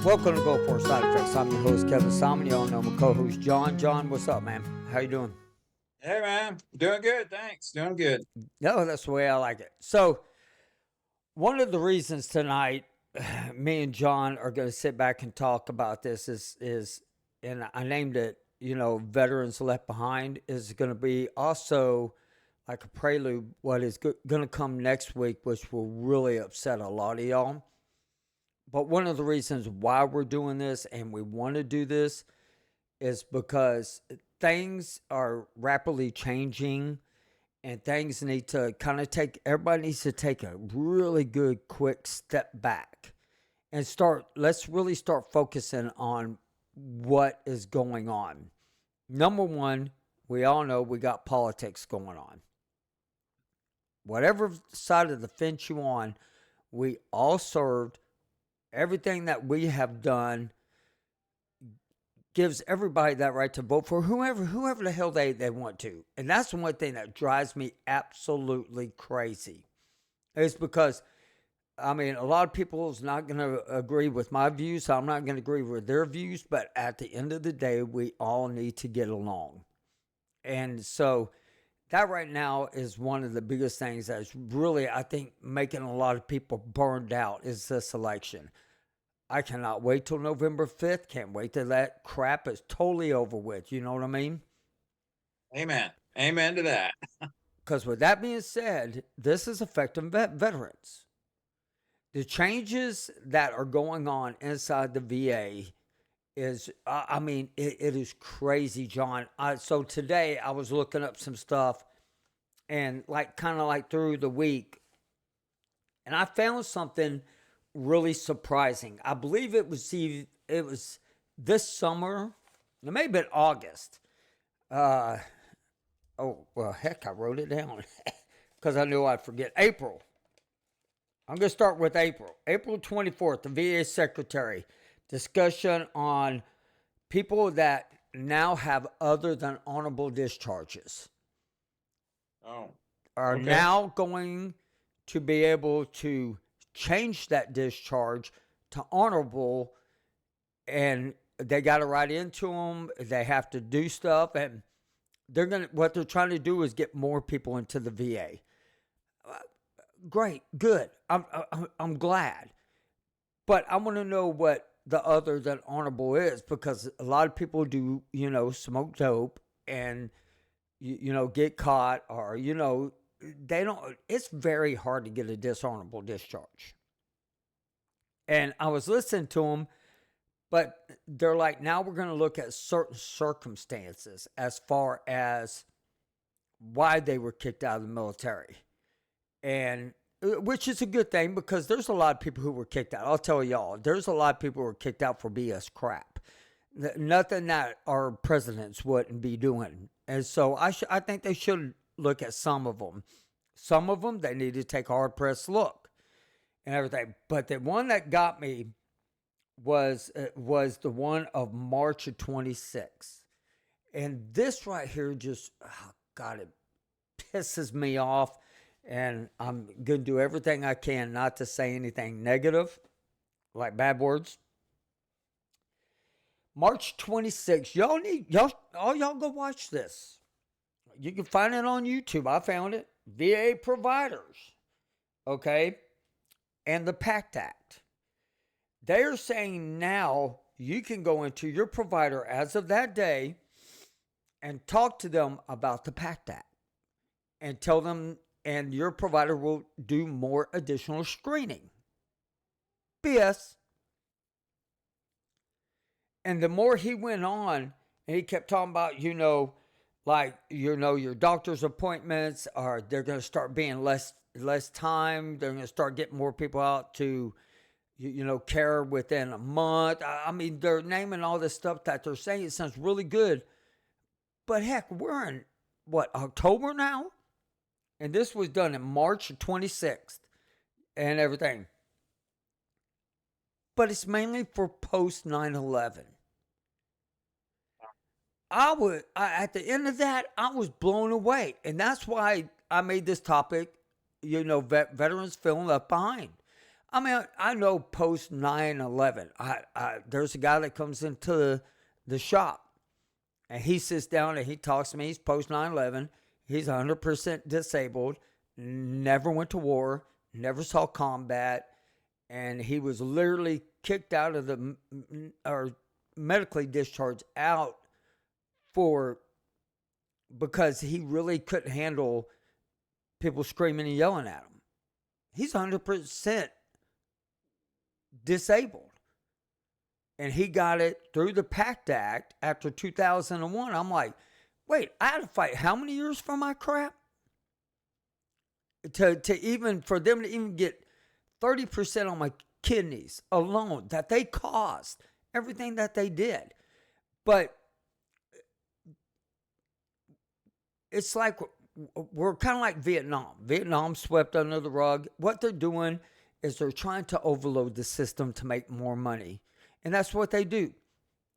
Welcome to Go For Side Effects. I'm your host, Kevin Simon. Y'all know my co-host, John. John, what's up, man? How you doing? Hey man, doing good, thanks. Doing good. No, that's the way I like it. So, one of the reasons tonight me and John are going to sit back and talk about this is and I named it, Veterans Left Behind, is going to be also like a prelude what is going to come next week, which will really upset a lot of y'all. But one of the reasons why we're doing this and we want to do this is because things are rapidly changing and things need to kind of everybody needs to take a really good quick step back and let's really start focusing on what is going on. Number one, we all know we got politics going on. Whatever side of the fence you on, we all served. Everything that we have done gives everybody that right to vote for whoever the hell they want to. And that's the one thing that drives me absolutely crazy. Is because, a lot of people is not going to agree with my views. So I'm not going to agree with their views. But at the end of the day, we all need to get along. And so that right now is one of the biggest things that's really, I think, making a lot of people burned out is this election. I cannot wait till November 5th. Can't wait till that crap is totally over with. You know what I mean? Amen. Amen to that. Because with that being said, this is affecting veterans. The changes that are going on inside the VA is, it is crazy, John. So today I was looking up some stuff and kind of through the week, and I found something really surprising. I believe it was this summer. It may have been August. Oh well, heck, I wrote it down because I knew I'd forget. April. I'm going to start with April. April 24th, the VA secretary discussion on people that now have other than honorable discharges. Oh, are okay. now going to be able to change that discharge to honorable, and they got to write into them. They have to do stuff, and what they're trying to do is get more people into the VA. Great, good. I'm glad, but I want to know what the other than honorable is, because a lot of people do, smoke dope and get caught, or they don't. It's very hard to get a dishonorable discharge. And I was listening to them, but they're like, now we're going to look at certain circumstances as far as why they were kicked out of the military. And which is a good thing, because there's a lot of people who were kicked out. I'll tell y'all, there's a lot of people who were kicked out for BS crap. Nothing that our presidents wouldn't be doing. And so I think they should look at some of them. Some of them, they need to take a hard pressed look and everything. But the one that got me was the one of March of 26. And this right here just, oh God, it pisses me off. And I'm going to do everything I can not to say anything negative, like bad words. March 26th. Y'all go watch this. You can find it on YouTube. I found it. VA providers. Okay. And the PACT Act. They're saying now you can go into your provider as of that day and talk to them about the PACT Act and tell them, and your provider will do more additional screening. BS. And the more he went on, and he kept talking about, your doctor's appointments, or they're going to start being less time. They're going to start getting more people out to, care within a month. They're naming all this stuff that they're saying. It sounds really good. But heck, we're in, October now? And this was done in March 26th and everything. But it's mainly for post 9/11. At the end of that, I was blown away. And that's why I made this topic, veterans feeling left behind. I mean, I know post 9/11. There's a guy that comes into the shop and he sits down and he talks to me. He's post 9/11. He's 100% disabled, never went to war, never saw combat, and he was literally kicked out of the or medically discharged out for because he really couldn't handle people screaming and yelling at him. He's 100% disabled. And he got it through the PACT Act after 2001. I'm like, wait, I had to fight how many years for my crap? To even, for them to even get 30% on my kidneys alone that they caused, everything that they did. But it's like we're kind of like Vietnam. Vietnam swept under the rug. What they're doing is they're trying to overload the system to make more money. And that's what they do.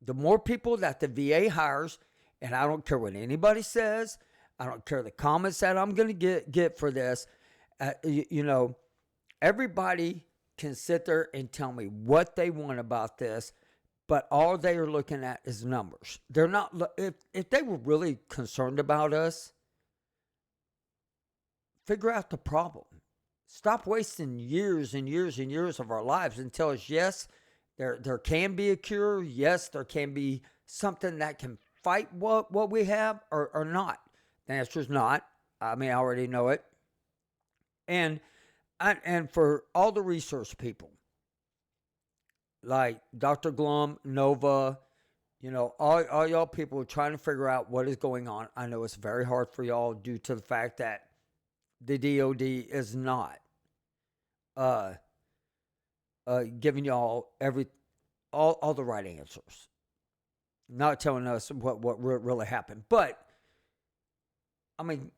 The more people that the VA hires, and I don't care what anybody says, I don't care the comments that I'm going to get for this, everybody can sit there and tell me what they want about this, but all they are looking at is numbers. They're not, if they were really concerned about us, figure out the problem. Stop wasting years and years and years of our lives and tell us, yes, there can be a cure. Yes, there can be something that can fight what we have or not. The answer is not. I mean, I already know it. And for all the research people, like Dr. Glum, Nova, all y'all people are trying to figure out what is going on. I know it's very hard for y'all due to the fact that the DOD is not giving y'all all the right answers, not telling us what really happened. But I mean,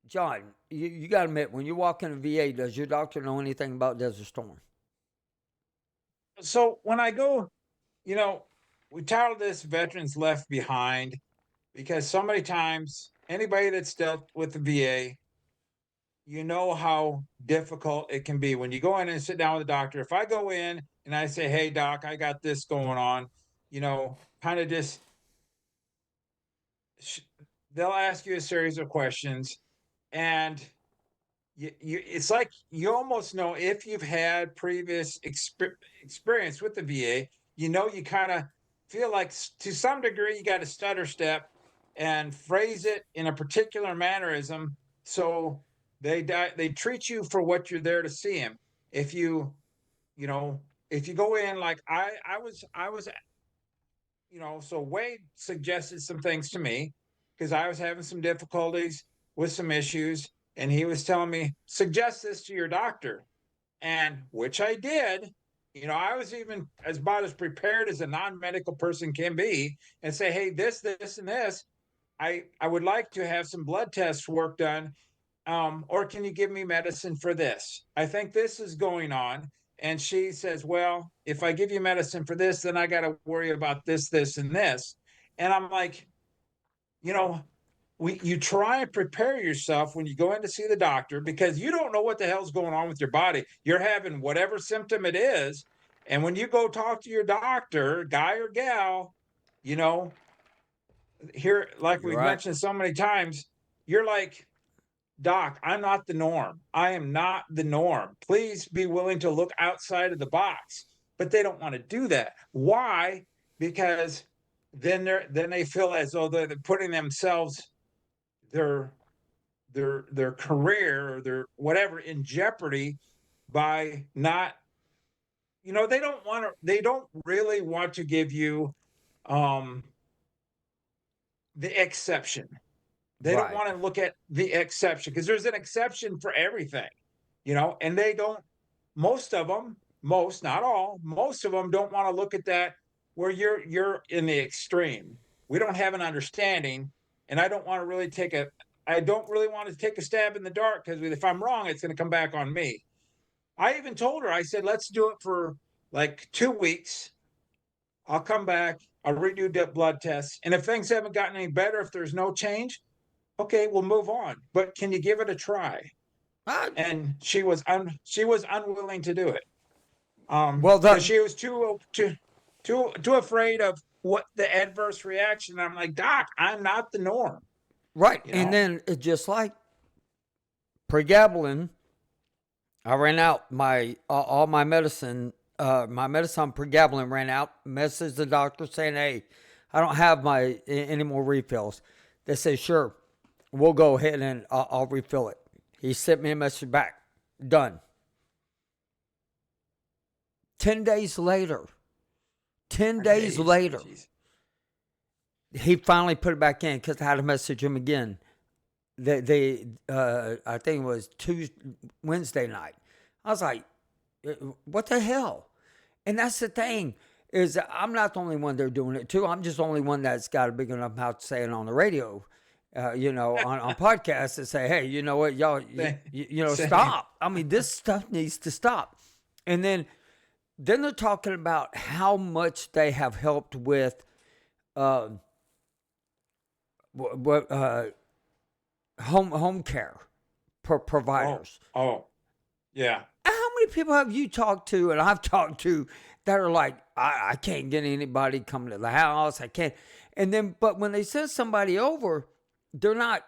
John, you got to admit, when you walk in a VA, does your doctor know anything about Desert Storm? So when I go, we titled this Veterans Left Behind because so many times anybody that's dealt with the VA, you know how difficult it can be when you go in and sit down with a doctor. If I go in and I say, "Hey doc, I got this going on," kind of just they'll ask you a series of questions, and it's like you almost know if you've had previous experience with the VA. You kind of feel like to some degree you got to stutter step and phrase it in a particular mannerism, so they treat you for what you're there to see him. If you know if you go in like I was so Wade suggested some things to me because I was having some difficulties with some issues, and he was telling me, suggest this to your doctor, and which I did. I was even about as prepared as a non-medical person can be, and say, hey, this, and this. I would like to have some blood tests work done, or can you give me medicine for this? I think this is going on. And she says, well, if I give you medicine for this, then I got to worry about this, and this. And I'm like, you know, you try and prepare yourself when you go in to see the doctor because you don't know what the hell's going on with your body. You're having whatever symptom it is. And when you go talk to your doctor, guy or gal, you know, here, like You're we've right. mentioned so many times, you're like, Doc, I'm not the norm. I am not the norm. Please be willing to look outside of the box. But they don't want to do that. Why? Because then they feel as though they're putting themselves, their their career or their whatever in jeopardy by not, they don't really want to give you um the exception. They don't Right. want to look at the exception because there's an exception for everything, and they don't, most of them, most, not all, most of them don't want to look at that where you're in the extreme. We don't have an understanding, and I don't really want to take a stab in the dark because if I'm wrong, it's going to come back on me. I even told her, I said, let's do it for like 2 weeks. I'll come back, I'll redo the blood tests. And if things haven't gotten any better, if there's no change, okay, we'll move on. But can you give it a try? I, And she was unwilling to do it. Well, Because she was too afraid of what the adverse reaction. I'm like, Doc, I'm not the norm. right. You And know. then it just like pregabalin, I ran out my all my medicine pregabalin ran out. Messaged the doctor saying, "Hey, I don't have any more refills." They said, "Sure, we'll go ahead and I'll refill it." He sent me a message back. Done. 10 days later. 10 days Days. later, Jeez. he finally put it back in because I had to message him again. I think it was Wednesday night. I was like, what the hell? And that's the thing is I'm not the only one they're doing it to. I'm just the only one that's got a big enough mouth to say it on the radio, on podcasts to say, hey, you know what, y'all, Same. stop. I mean, this stuff needs to stop. And then they're talking about how much they have helped with uh, what home care Oh, providers. oh, yeah. How many people have you talked to and I've talked to that are like, I can't get anybody coming to the house. I can't. And then, but when they send somebody over, they're not,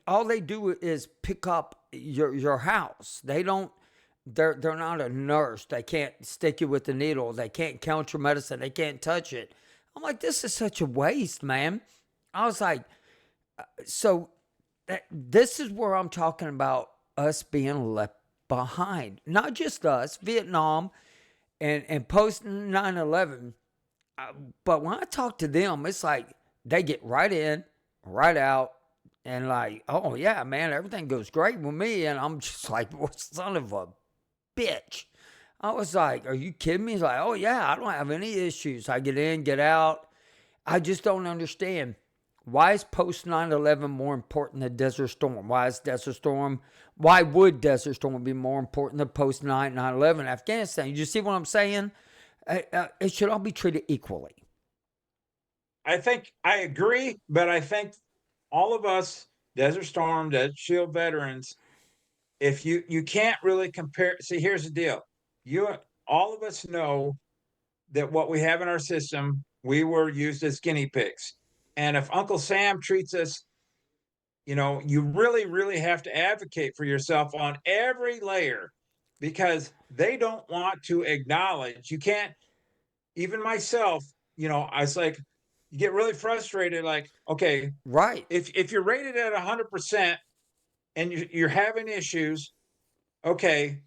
all they do is pick up your house. They're not a nurse. They can't stick you with the needle. They can't count your medicine. They can't touch it. I'm like, this is such a waste, man. I was like, so this is where I'm talking about us being left behind. Not just us, Vietnam and post 9/11. But when I talk to them, it's like they get right in, right out, and like, oh yeah, man, everything goes great with me. And I'm just like, what son of a bitch. I was like, are you kidding me? He's like, oh yeah, I don't have any issues. I get in, get out. I just don't understand. Why is post 9/11 more important than Desert Storm? Why would Desert Storm be more important than post 9/11 Afghanistan? You see what I'm saying? It should all be treated equally. I think I agree, but I think all of us, Desert Storm, Desert Shield veterans, if you can't really compare. See, here's the deal: you all of us know that what we have in our system, we were used as guinea pigs, and if Uncle Sam treats us, you really, really have to advocate for yourself on every layer because they don't want to acknowledge. You can't. Even myself, I was like, you get really frustrated. Like, okay, Right. if you're rated at 100% and you're having issues, okay,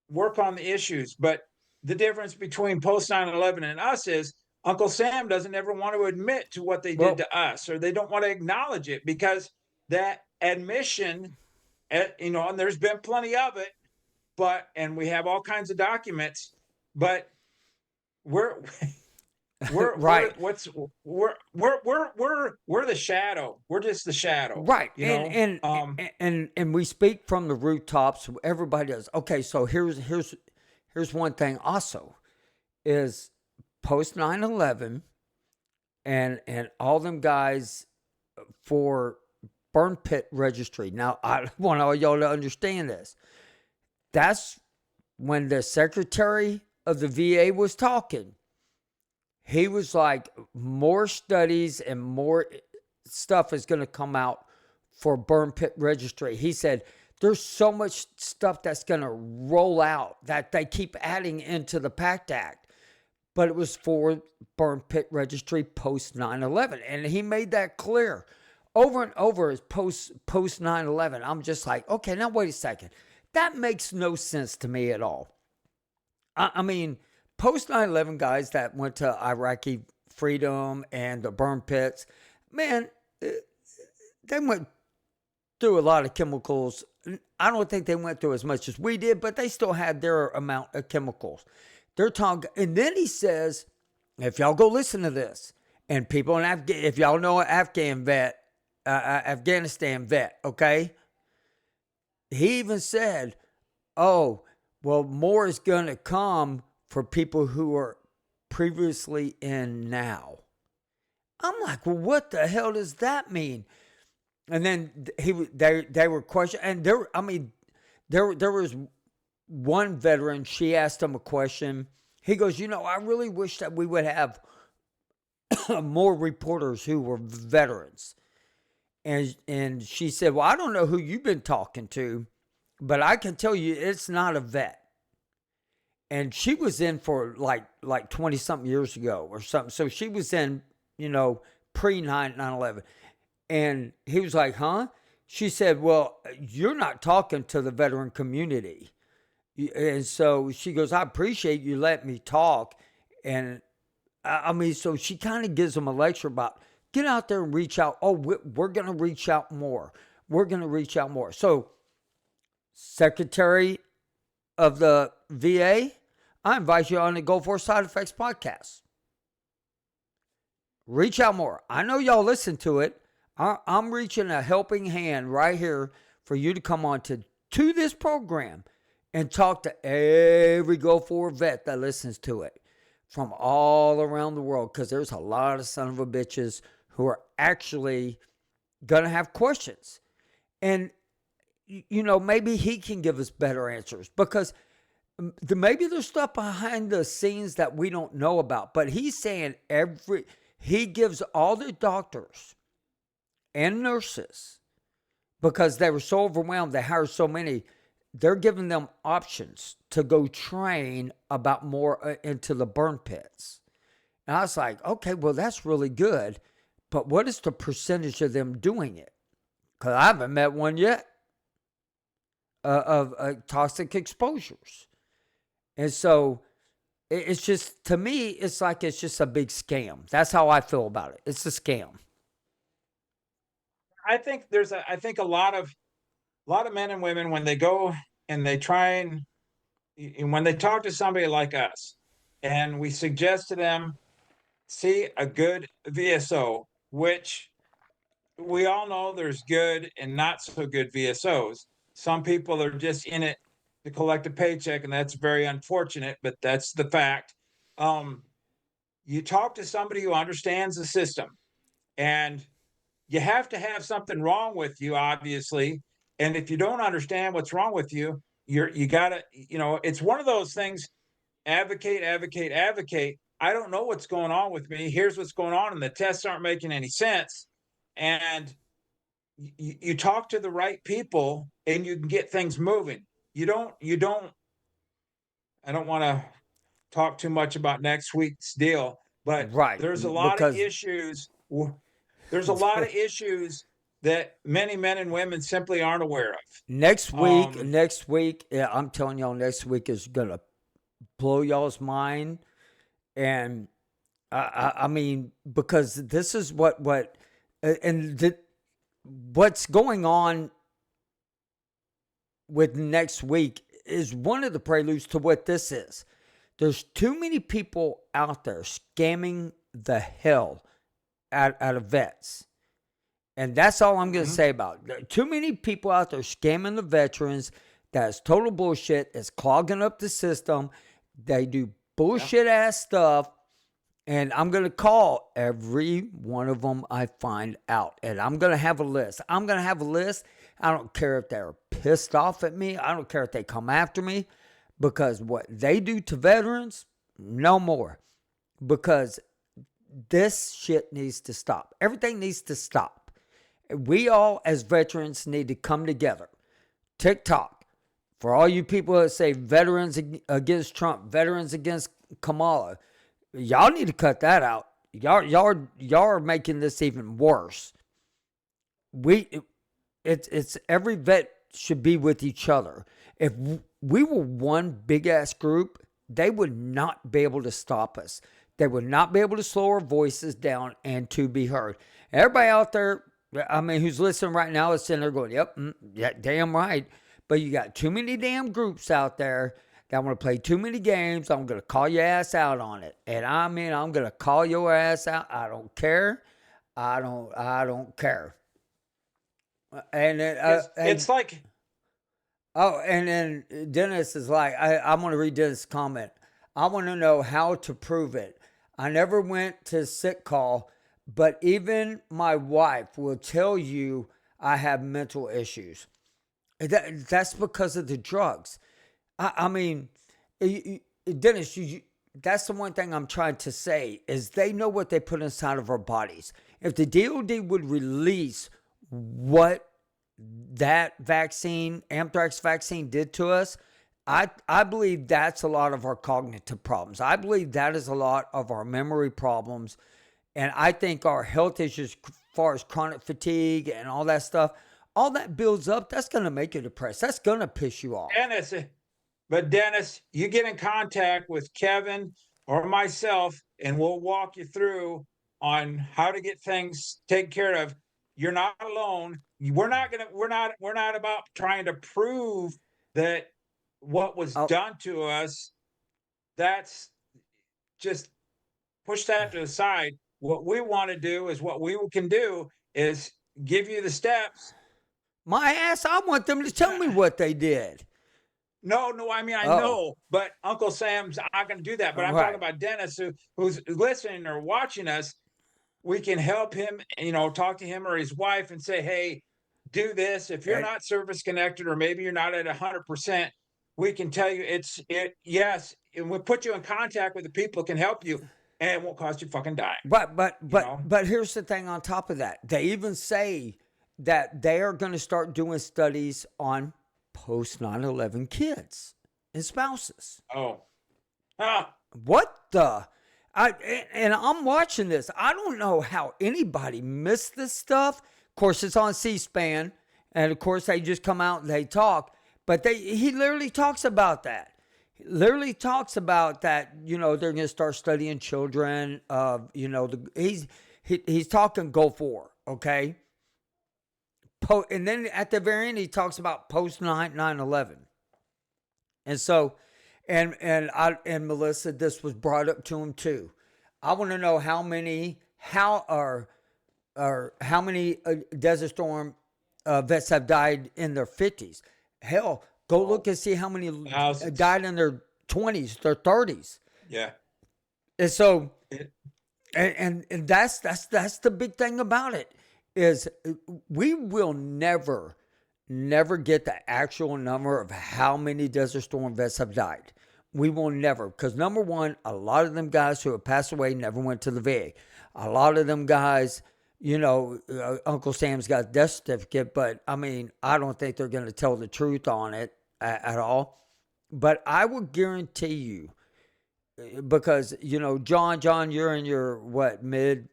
work on the issues. But the difference between post 9/11 and us is Uncle Sam doesn't ever want to admit to what they did Well, to us, or they don't want to acknowledge it because that admission, and there's been plenty of it, and we have all kinds of documents, but we're we're right. what's we're the shadow. We're just the shadow, Right. you And know. and and we speak from the rooftops. Everybody does. Okay, so here's one thing also is post 9/11 and all them guys for burn pit registry. Now, I want all y'all to understand this. That's when the secretary of the VA was talking. He was like, more studies and more stuff is going to come out for burn pit registry. He said, there's so much stuff that's going to roll out that they keep adding into the PACT Act. But it was for burn pit registry post 9/11. And he made that clear over and over as post 9/11. I'm just like, okay, now wait a second. That makes no sense to me at all. I mean, post 9/11 guys that went to Iraqi freedom and the burn pits, man, they went through a lot of chemicals. I don't think they went through as much as we did, but they still had their amount of chemicals. They're talking, and then he says, if y'all go listen to this, and people in if y'all know an Afghanistan vet, okay, he even said, oh, well, more is going to come for people who are previously in now. I'm like, well, what the hell does that mean? And then they were questioning, and there was one veteran, she asked him a question. He goes, I really wish that we would have more reporters who were veterans. And she said, well, I don't know who you've been talking to, but I can tell you it's not a vet. And she was in for like 20 something years ago or something. So she was in, pre 9/11. And he was like, huh? She said, well, you're not talking to the veteran community. And so she goes, I appreciate you letting me talk. And I mean, so she kind of gives them a lecture about get out there and reach out. Oh, we're going to reach out more. We're going to reach out more. So, Secretary of the VA, I invite you on the Go For Side Effects podcast. Reach out more. I know y'all listen to it. I'm reaching a helping hand right here for you to come on to this program and talk to every Go For vet that listens to it from all around the world, because there's a lot of son of a bitches who are actually going to have questions. And, maybe he can give us better answers, because maybe there's stuff behind the scenes that we don't know about. But he's saying he gives all the doctors and nurses, because they were so overwhelmed, they hired so many, they're giving them options to go train about more into the burn pits. And I was like, okay, well, that's really good. But what is the percentage of them doing it? Because I haven't met one yet of toxic exposures. And so it's just, to me, it's like it's just a big scam. That's how I feel about it. It's a scam. I think a lot of men and women, when they go and they try and when they talk to somebody like us and we suggest to them, see a good VSO, which we all know there's good and not so good VSOs. Some people are just in it to collect a paycheck, and that's very unfortunate, but that's the fact. You talk to somebody who understands the system, and you have to have something wrong with you, obviously. And if you don't understand what's wrong with you, you gotta, it's one of those things. Advocate, advocate, advocate. I don't know what's going on with me. Here's what's going on, and the tests aren't making any sense. And you talk to the right people, and you can get things moving. You don't. I don't want to talk too much about next week's deal, but Right. there's a lot of Because issues. There's a lot of issues that many men and women simply aren't aware of. next week, yeah, I'm telling y'all, next week is going to blow y'all's mind. And I mean, because this is what's going on with next week is one of the preludes to what this is. There's too many people out there scamming the hell out of vets. And that's all I'm going to say about it. There are too many people out there scamming the veterans. That's total bullshit. It's clogging up the system. They do bullshit ass stuff. And I'm going to call every one of them I find out. And I'm going to have a list. I don't care if they're pissed off at me. I don't care if they come after me. Because what they do to veterans, no more. Because this shit needs to stop. Everything needs to stop. We all, as veterans, need to come together. TikTok, for all you people that say veterans against Trump, veterans against Kamala, y'all need to cut that out. Y'all are making this even worse. It's every vet should be with each other. If we were one big ass group, they would not be able to stop us. They would not be able to slow our voices down and to be heard. Everybody out there, I mean, who's listening right now is sitting there going, yep, yeah, damn right. But you got too many damn groups out there that want to play too many games. I'm going to call your ass out on it. And I mean, I'm going to call your ass out. I don't care. I don't care. And it's like, oh, and then Dennis is like, I'm going to read Dennis' comment. I want to know how to prove it. I never went to sick call, but even my wife will tell you I have mental issues. That's because of the drugs. I mean, Dennis, that's the one thing I'm trying to say is they know what they put inside of our bodies. If the DOD would release what that vaccine, anthrax vaccine, did to us, I believe that's a lot of our cognitive problems. I believe that is a lot of our memory problems. And I think our health issues, as far as chronic fatigue and all that stuff, all that builds up, that's going to make you depressed. That's going to piss you off. Dennis, but Dennis, you get in contact with Kevin or myself, and we'll walk you through on how to get things taken care of. You're not alone. We're not about trying to prove that what was Oh, done to us. That's just push that to the side. What we want to do is what we can do is give you the steps. my ass, I want them to tell me what they did. No, I mean I Oh, know, but Uncle Sam's not going to do that. But I'm talking right. about Dennis, who's listening or watching us. We can help him, talk to him or his wife and say, "Hey, do this." If you're And, not service connected, or maybe you're not at 100%, we can tell you yes, and we'll put you in contact with the people who can help you, and it won't cost you fucking dime. You know, but here's the thing on top of that. They even say that they are going to start doing studies on post 9/11 kids and spouses. oh, ah, What the? I and I'm watching this. I don't know how anybody missed this stuff. Of course, it's on C-SPAN, and of course they just come out and they talk. But he literally talks about that. He literally talks about that. They're going to start studying children. He's talking Gulf War. Okay. And then at the very end, he talks about post 9/11. And so, and Melissa, this was brought up to him too. I want to know how many Desert Storm vets have died in their 50s. Hell, go look and see how many thousands. died in their 20s, their 30s. Yeah. And so, It- and that's the big thing about it is we will never get the actual number of how many Desert Storm vets have died. We will never, because number one, a lot of them guys who have passed away never went to the VA. A lot of them guys, Uncle Sam's got a death certificate, but I mean, I don't think they're going to tell the truth on it at all. But I will guarantee you, because John, you're in your mid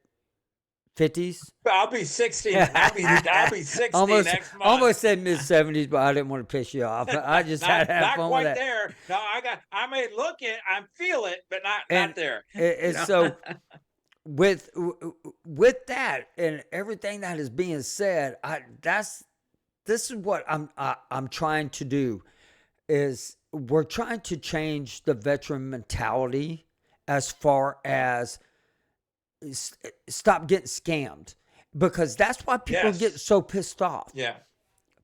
50s. I'll be 60. I'll be 60 almost, next month. almost said mid 70s, but I didn't want to piss you off. I just had to have not fun quite with that. there. No, I may look it, I feel it, but not there. And so with that and everything that is being said, this is what I'm trying to do is we're trying to change the veteran mentality as far as stop getting scammed, because that's why people Yes. get so pissed off. Yeah.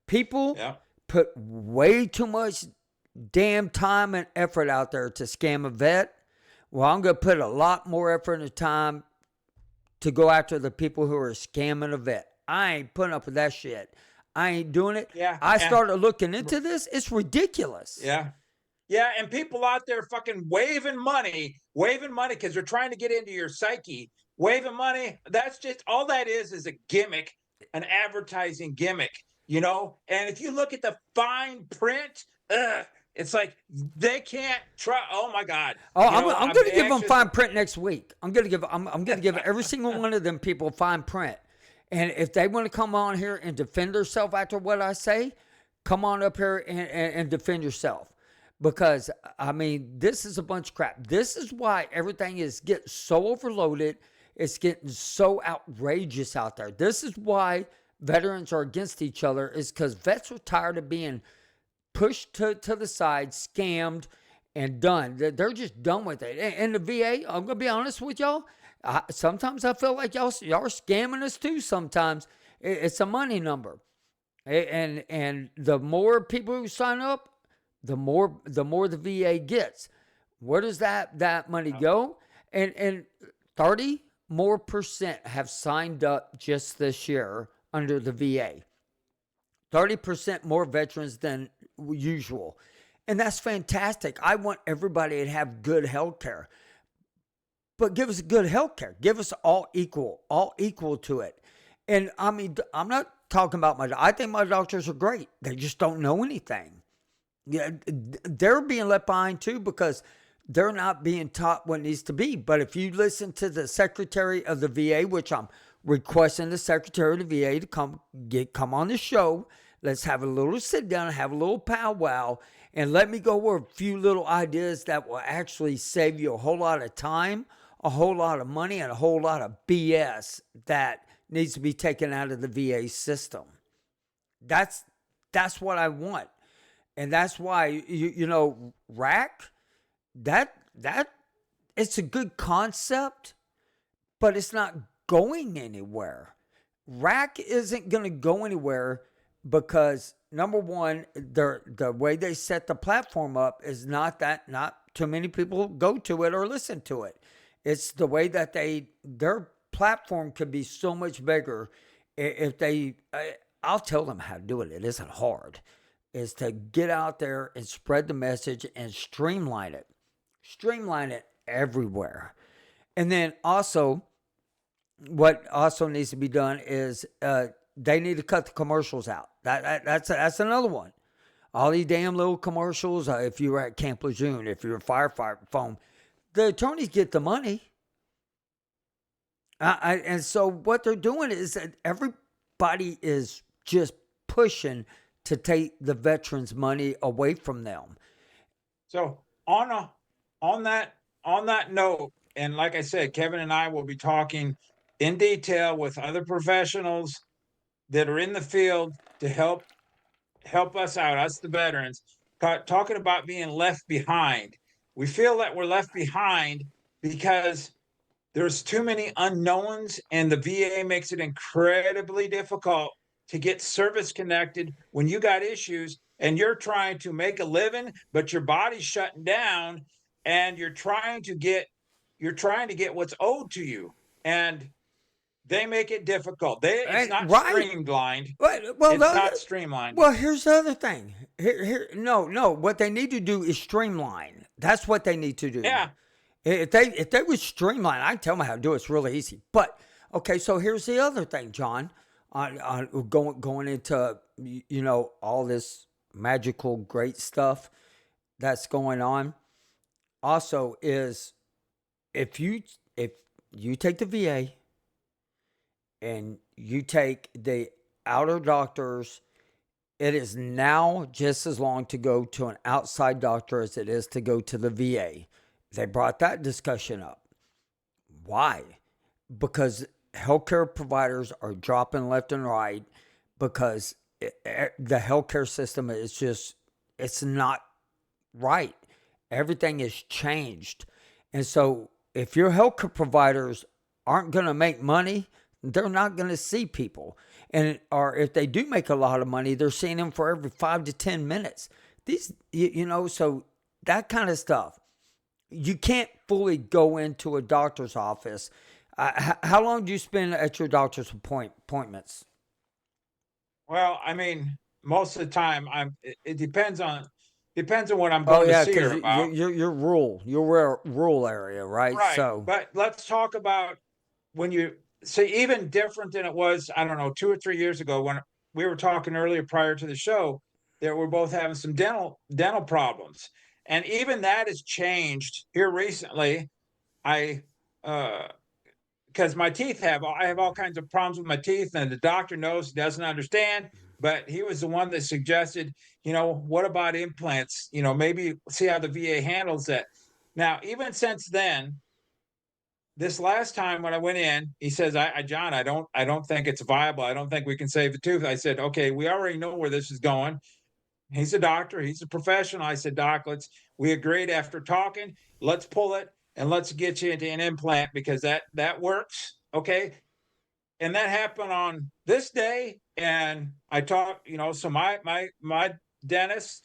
People Yeah. put way too much damn time and effort out there to scam a vet. Well, I'm going to put a lot more effort and time to go after the people who are scamming a vet. I ain't putting up with that shit. I ain't doing it. Yeah. I started looking into this. It's ridiculous. Yeah. Yeah. And people out there fucking waving money because they're trying to get into your psyche. Waving money. That's just all that is a gimmick, an advertising gimmick, And if you look at the fine print, it's like they can't try. Oh my God. Oh, I'm going to give them fine print next week. I'm going to give every single one of them people fine print. And if they want to come on here and defend themselves after what I say, come on up here and defend yourself. Because, I mean, this is a bunch of crap. This is why everything is getting so overloaded. It's getting so outrageous out there. This is why veterans are against each other, is because vets are tired of being pushed to the side, scammed, and done. They're just done with it. And the VA, I'm going to be honest with y'all, sometimes I feel like y'all are scamming us too sometimes. It's a money number. And the more people who sign up, the more the VA gets. Where does that money go? And 30% more have signed up just this year under the VA. 30% more veterans than usual. And that's fantastic. I want everybody to have good health care. But give us good health care. Give us all equal to it. And I mean, I'm not talking about I think my doctors are great. They just don't know anything. Yeah, they're being left behind too because they're not being taught what needs to be. But if you listen to the secretary of the VA, which I'm requesting the secretary of the VA to come on the show, let's have a little sit down and have a little powwow, and let me go over a few little ideas that will actually save you a whole lot of time, a whole lot of money, and a whole lot of BS that needs to be taken out of the VA system. That's what I want. And that's why rack, that it's a good concept, but it's not going anywhere. Rack isn't going to go anywhere because number one, the way they set the platform up is not too many people go to it or listen to it. It's the way that their platform could be so much bigger if they. I'll tell them how to do it. It isn't hard. Is to get out there and spread the message and streamline it. Streamline it everywhere. And then also, what also needs to be done is they need to cut the commercials out. That's another one. All these damn little commercials. If you were at Camp Lejeune, if you're a firefighter foam, the attorneys get the money. And so what they're doing is that everybody is just pushing to take the veterans' money away from them. So on that note, and like I said, Kevin and I will be talking in detail with other professionals that are in the field to help us out, us the veterans, talking about being left behind. We feel that we're left behind because there's too many unknowns, and the VA makes it incredibly difficult to get service connected when you got issues and you're trying to make a living, but your body's shutting down, and you're trying to get what's owed to you, and they make it difficult. It's not streamlined. Well, it's not streamlined. Well, here's the other thing. No. What they need to do is streamline. That's what they need to do. Yeah. If they would streamline, I can tell them how to do it. It's really easy. But okay, so here's the other thing, John. Going into all this magical great stuff that's going on. Also, is if you take the VA and you take the outer doctors, it is now just as long to go to an outside doctor as it is to go to the VA. They brought that discussion up. Why? Because healthcare providers are dropping left and right because the healthcare system is it's not right. Everything has changed. And so if your healthcare providers aren't going to make money, they're not going to see people. Or if they do make a lot of money, they're seeing them for every 5 to 10 minutes. These, so that kind of stuff. You can't fully go into a doctor's office. How long do you spend at your doctor's appointments? Well, I mean, most of the time, it depends on what I'm going to see her about. You're rural. You're a rural area, right? Right. So, but let's talk about when you see, even different than it was, I don't know, 2 or 3 years ago when we were talking earlier prior to the show that we're both having some dental problems. And even that has changed here recently. Because my teeth I have all kinds of problems with my teeth, and the doctor knows, he doesn't understand, but he was the one that suggested, what about implants? Maybe see how the VA handles that. Now, even since then, this last time when I went in, he says, John, I don't think it's viable. I don't think we can save the tooth. I said, okay, we already know where this is going. He's a doctor. He's a professional. I said, Doc, we agreed after talking, let's pull it and let's get you into an implant because that works. Okay. And that happened on this day. And I talked, so my dentist,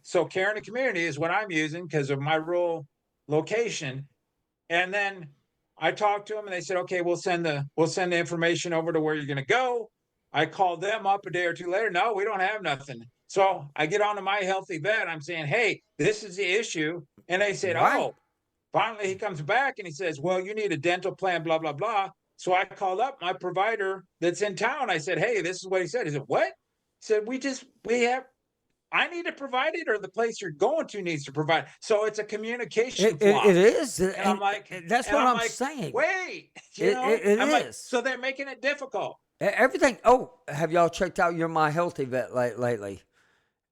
so Care in the Community is what I'm using because of my rural location. And then I talked to them and they said, okay, we'll send the information over to where you're going to go. I called them up a day or two later. No, we don't have nothing. So I get onto My Healthy Vet. I'm saying, hey, this is the issue. And they said, Right. oh, finally he comes back and he says, well, you need a dental plan, blah, blah, blah. So I called up my provider that's in town. I said, hey, this is what he said. He said, what? He said, we have, I need to provide it or the place you're going to needs to provide. So it's a communication It flaw. is, And I'm like, and that's and what I'm I'm like, saying. wait, you know, It I'm like, is. so they're making it difficult. Everything. Oh, have y'all checked out your My Healthy Vet lately?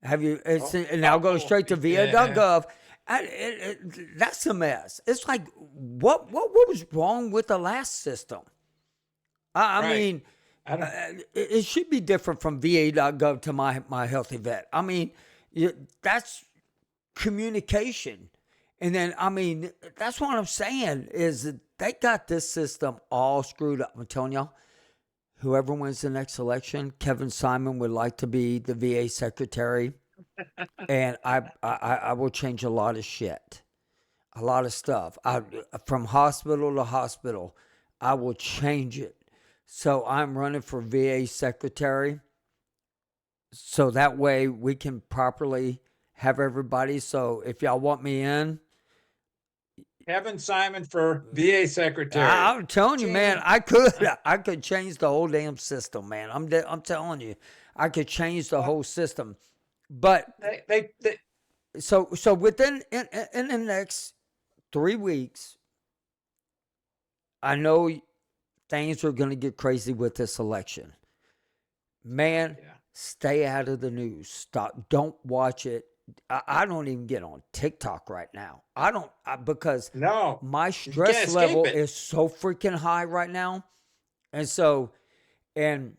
Have you? It's Oh, now go oh straight to yeah. va.gov. That's a mess. It's like what was wrong with the last system? I Right. mean, I don't it should be different from va.gov to my Healthy Vet. I mean, that's communication. And then, I mean, that's what I'm saying is that they got this system all screwed up. I'm telling y'all, whoever wins the next election, Kevin Simon would like to be the VA secretary, and I will change a lot of shit, a lot of stuff. From hospital to hospital, I will change it. So I'm running for VA secretary, so that way we can properly have everybody. So if y'all want me in, Kevin Simon for VA secretary. I'm telling you, man, Ching. I could change the whole damn system, man. I'm telling you, I could change the Well, whole system. But they so within in the next 3 weeks, I know things are going to get crazy with this election. Man, yeah. stay out of the news. Stop. Don't watch it. I don't even get on TikTok right now. I don't because No, my you can't stress escape level it. is so freaking high right now, and so and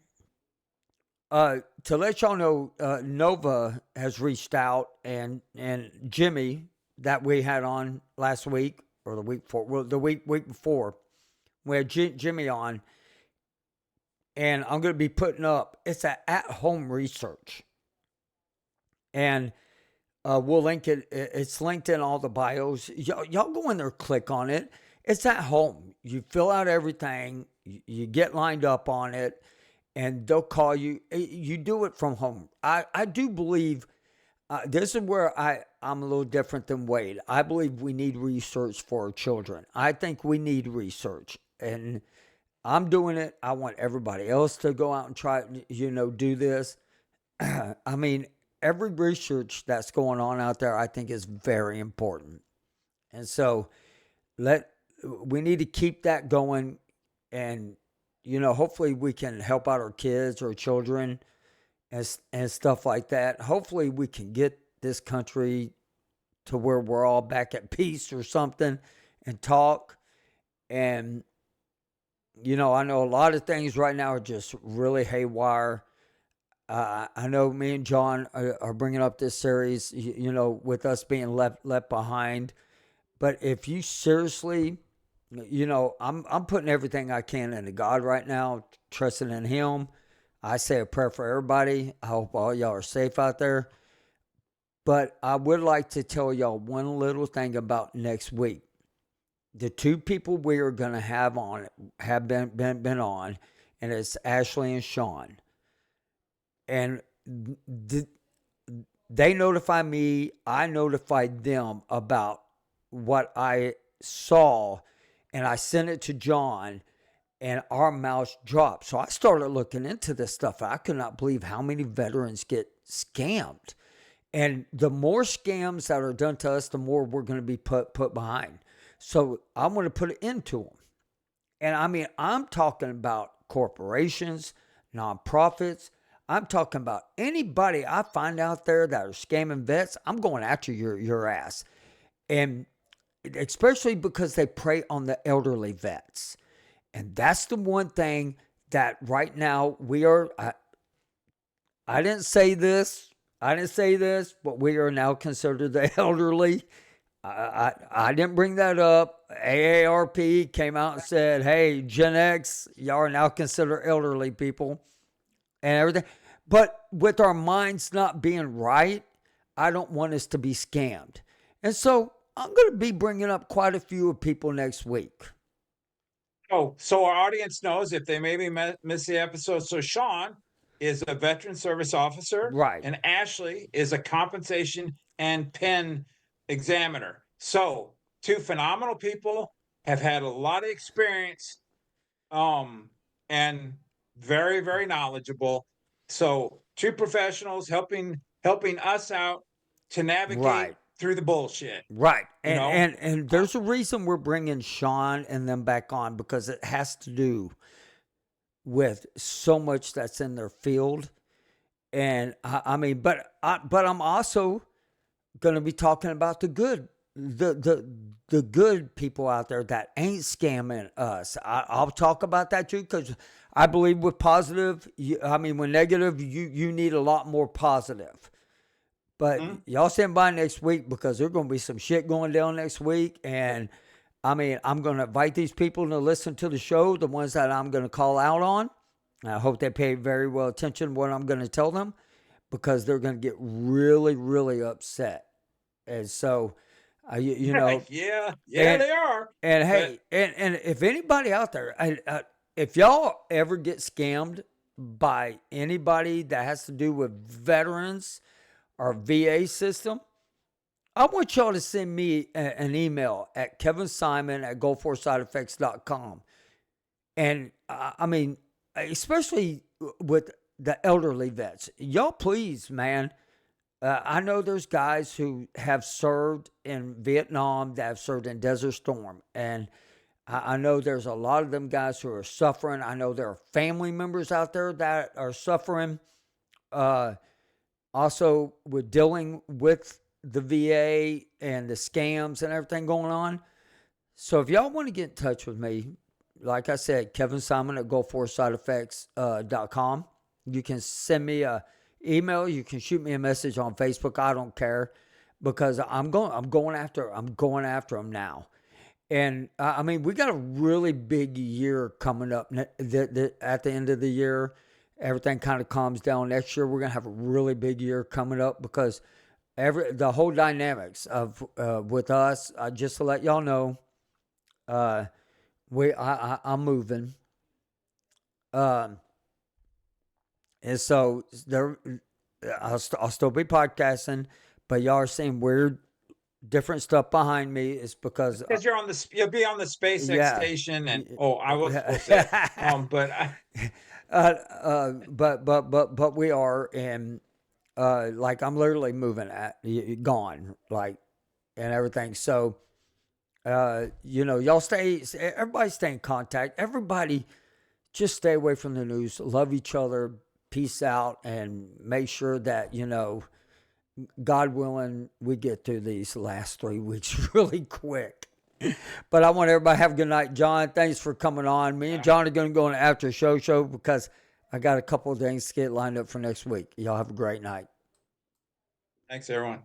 to let y'all know, Nova has reached out, and Jimmy that we had on last week or the week before, well, the week before, we had Jimmy on, and I'm going to be putting up. It's an at-home research, and we'll link it. It's linked in all the bios. Y'all go in there, click on it. It's at home. You fill out everything. You get lined up on it, and they'll call you. You do it from home. I do believe this is where I'm a little different than Wade. I believe we need research for our children. I think we need research, and I'm doing it. I want everybody else to go out and try, do this. I mean, every research that's going on out there, I think is very important. And so let we need to keep that going, and hopefully we can help out our kids or children and stuff like that. Hopefully we can get this country to where we're all back at peace or something and talk. And I know a lot of things right now are just really haywire. I know me and John are bringing up this series, with us being left behind. But if you seriously, I'm putting everything I can into God right now, trusting in Him. I say a prayer for everybody. I hope all y'all are safe out there. But I would like to tell y'all one little thing about next week. The two people we are going to have on have been on, and it's Ashley and Sean. And they notify me, I notified them about what I saw, and I sent it to John, and our mouths dropped. So I started looking into this stuff. I could not believe how many veterans get scammed. And the more scams that are done to us, the more we're going to be put behind. So I'm going to put it into them. And I mean, I'm talking about corporations, nonprofits. I'm talking about anybody I find out there that are scamming vets. I'm going after your ass. And especially because they prey on the elderly vets. And that's the one thing that right now we are. I didn't say this. I didn't say this, but we are now considered the elderly. I didn't bring that up. AARP came out and said, hey, Gen X, y'all are now considered elderly people and everything. But with our minds not being right, I don't want us to be scammed. And so I'm going to be bringing up quite a few people next week. Oh, so our audience knows if they maybe miss the episode. So Sean is a veteran service officer, Right. and Ashley is a compensation and pen examiner. So, two phenomenal people, have had a lot of experience, um, and very, very knowledgeable. So, two professionals helping us out to navigate Right. through the bullshit. Right. You And know, and and there's a reason we're bringing Sean and them back on, because it has to do with so much that's in their field. And I mean, but I'm also going to be talking about the good, the good people out there that ain't scamming us. I'll talk about that too, because I believe with positive, I mean, with negative, you need a lot more positive. But mhm. y'all stand by next week, because there's going to be some shit going down next week. And I mean, I'm going to invite these people to listen to the show, the ones that I'm going to call out on. I hope they pay very well attention to what I'm going to tell them, because they're going to get really, really upset. And so, you know, Yeah, yeah, and they are. and But hey, and if anybody out there, if y'all ever get scammed by anybody that has to do with veterans or VA system, I want y'all to send me an email at kevinsimon@goforesideeffects.com. And I mean, especially with the elderly vets, y'all please, man. I know there's guys who have served in Vietnam, that have served in Desert Storm. And I know there's a lot of them guys who are suffering. I know there are family members out there that are suffering. Uh, Also, with dealing with the VA and the scams and everything going on. So if y'all want to get in touch with me, like I said, Kevin Simon at GoForSideEffects.com. You can send me a email. You can shoot me a message on Facebook. I don't care, because I'm going after them now. And I mean, we got a really big year coming up at the end of the year. Everything kind of calms down. Next year, we're going to have a really big year coming up, because the whole dynamics of with us, just to let y'all know, uh, I'm moving. Um, and so there, I'll still be podcasting, but y'all are seeing weird, different stuff behind me. It's because, because you'll be on the SpaceX yeah. station, and oh, I wasn't supposed to say that. But But we are, and like I'm literally moving gone, like, and everything. So y'all everybody stay in contact. Everybody just stay away from the news. Love each other. Peace out, and make sure that God willing, we get through these last 3 weeks really quick. But I want everybody to have a good night. John, thanks for coming on. Me and John are going to go on an after show, because I got a couple of things to get lined up for next week. Y'all have a great night. thanks, everyone.